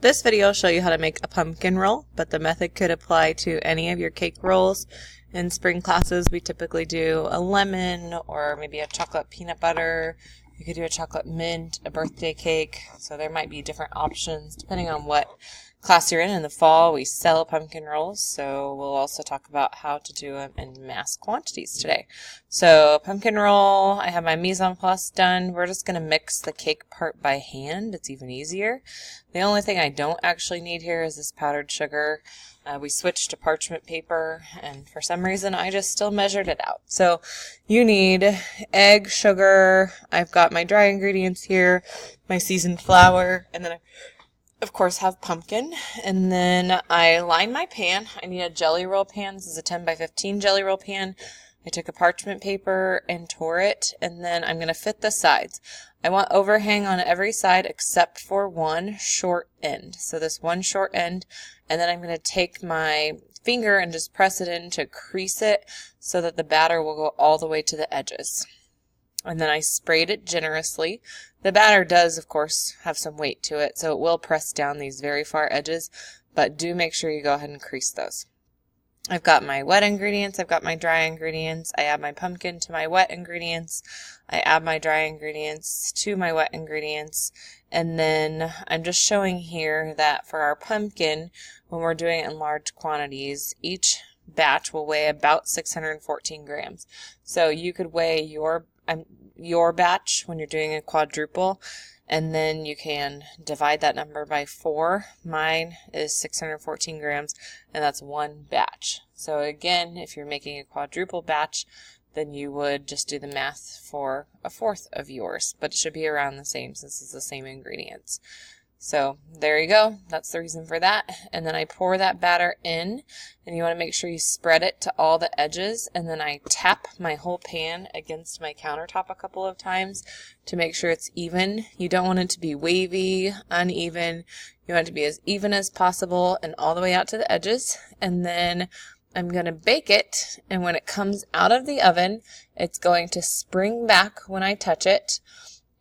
This video will show you how to make a pumpkin roll, but the method could apply to any of your cake rolls. In spring classes, we typically do a lemon or maybe a chocolate peanut butter. You could do a chocolate mint, a birthday cake. So there might be different options depending on what class you're in. In the fall, we sell pumpkin rolls, so we'll also talk about how to do them in mass quantities today. So pumpkin roll, I have my mise en place done. We're just going to mix the cake part by hand. It's even easier. The only thing I don't actually need here is this powdered sugar. We switched to parchment paper, and for some reason I just still measured it out. So you need egg, sugar, I've got my dry ingredients here, my seasoned flour, and then I of course have pumpkin. And then I line my pan. I need a jelly roll pan. This is a 10 by 15 jelly roll pan. I took a parchment paper and tore it, and then I'm going to fit the sides. I want overhang on every side except for one short end. So this one short end, and then I'm going to take my finger and just press it in to crease it so that the batter will go all the way to the edges. And then I sprayed it generously. The batter does, of course, have some weight to it, so it will press down these very far edges, but do make sure you go ahead and crease those. I've got my wet ingredients, I've got my dry ingredients. I add my pumpkin to my wet ingredients. I add my dry ingredients to my wet ingredients. And then I'm just showing here that for our pumpkin, when we're doing it in large quantities, each batch will weigh about 614 grams. So you could weigh your batch when you're doing a quadruple, and then you can divide that number by 4. Mine is 614 grams, and that's one batch. So again, if you're making a quadruple batch, then you would just do the math for a fourth of yours, but it should be around the same since it's the same ingredients. So there you go. That's the reason for that. And then I pour that batter in, and you want to make sure you spread it to all the edges, and then I tap my whole pan against my countertop a couple of times to make sure it's even. You don't want it to be wavy, uneven. You want it to be as even as possible and all the way out to the edges. And then I'm going to bake it, and when it comes out of the oven, it's going to spring back when I touch it,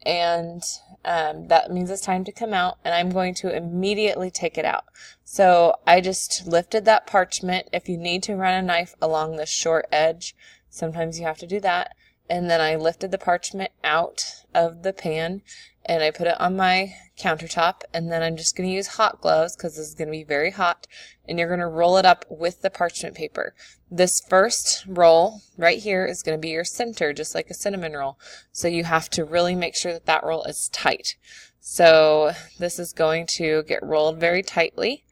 and that means it's time to come out, and I'm going to immediately take it out. So I just lifted that parchment. If you need to run a knife along the short edge, sometimes you have to do that. And then I lifted the parchment out of the pan, and I put it on my countertop, and then I'm just going to use hot gloves because this is going to be very hot, and you're going to roll it up with the parchment paper. This first roll right here is going to be your center, just like a cinnamon roll. So you have to really make sure that that roll is tight. So this is going to get rolled very tightly.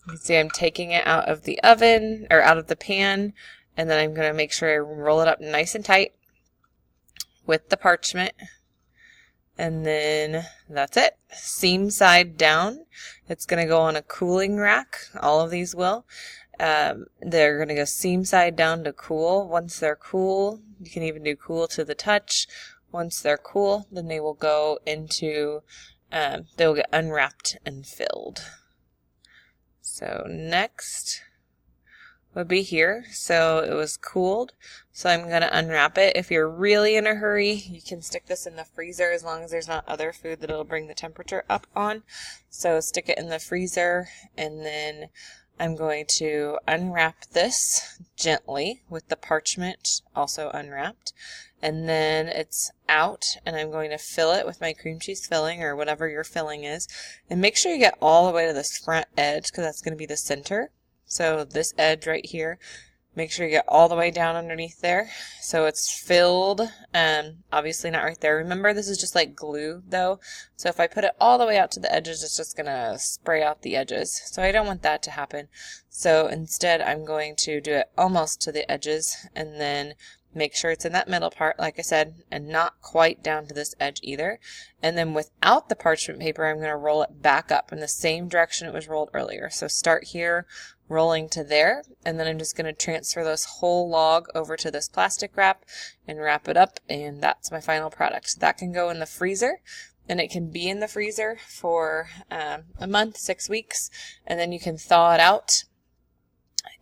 You can see I'm taking it out of the oven, or out of the pan, and then I'm going to make sure I roll it up nice and tight with the parchment. And then that's it. Seam side down. It's going to go on a cooling rack. All of these will. They're going to go seam side down to cool. Once they're cool, you can even do cool to the touch. Once they're cool, then they will go into, they'll get unwrapped and filled. So next would be here. So it was cooled. So I'm going to unwrap it. If you're really in a hurry, you can stick this in the freezer as long as there's not other food that it'll bring the temperature up on. So stick it in the freezer, and then I'm going to unwrap this gently with the parchment also unwrapped. And then it's out, and I'm going to fill it with my cream cheese filling or whatever your filling is. And make sure you get all the way to this front edge because that's going to be the center. So this edge right here, make sure you get all the way down underneath there. So it's filled, obviously not right there. Remember, this is just like glue though. So if I put it all the way out to the edges, it's just going to spray out the edges. So I don't want that to happen. So instead, I'm going to do it almost to the edges, and then make sure it's in that middle part, like I said, and not quite down to this edge either. And then without the parchment paper, I'm going to roll it back up in the same direction it was rolled earlier. So start here, rolling to there, and then I'm just going to transfer this whole log over to this plastic wrap and wrap it up, and that's my final product. So that can go in the freezer, and it can be in the freezer for a month, 6 weeks, and then you can thaw it out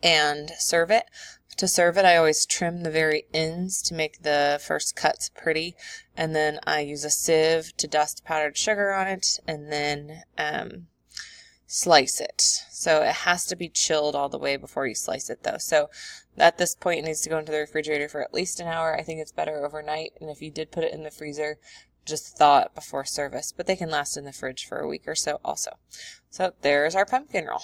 and serve it. To serve it, I always trim the very ends to make the first cuts pretty, and then I use a sieve to dust powdered sugar on it, and then slice it. So it has to be chilled all the way before you slice it though. So at this point it needs to go into the refrigerator for at least an hour. I think it's better overnight, and if you did put it in the freezer, just thaw it before service, but they can last in the fridge for a week or so also. So there's our pumpkin roll.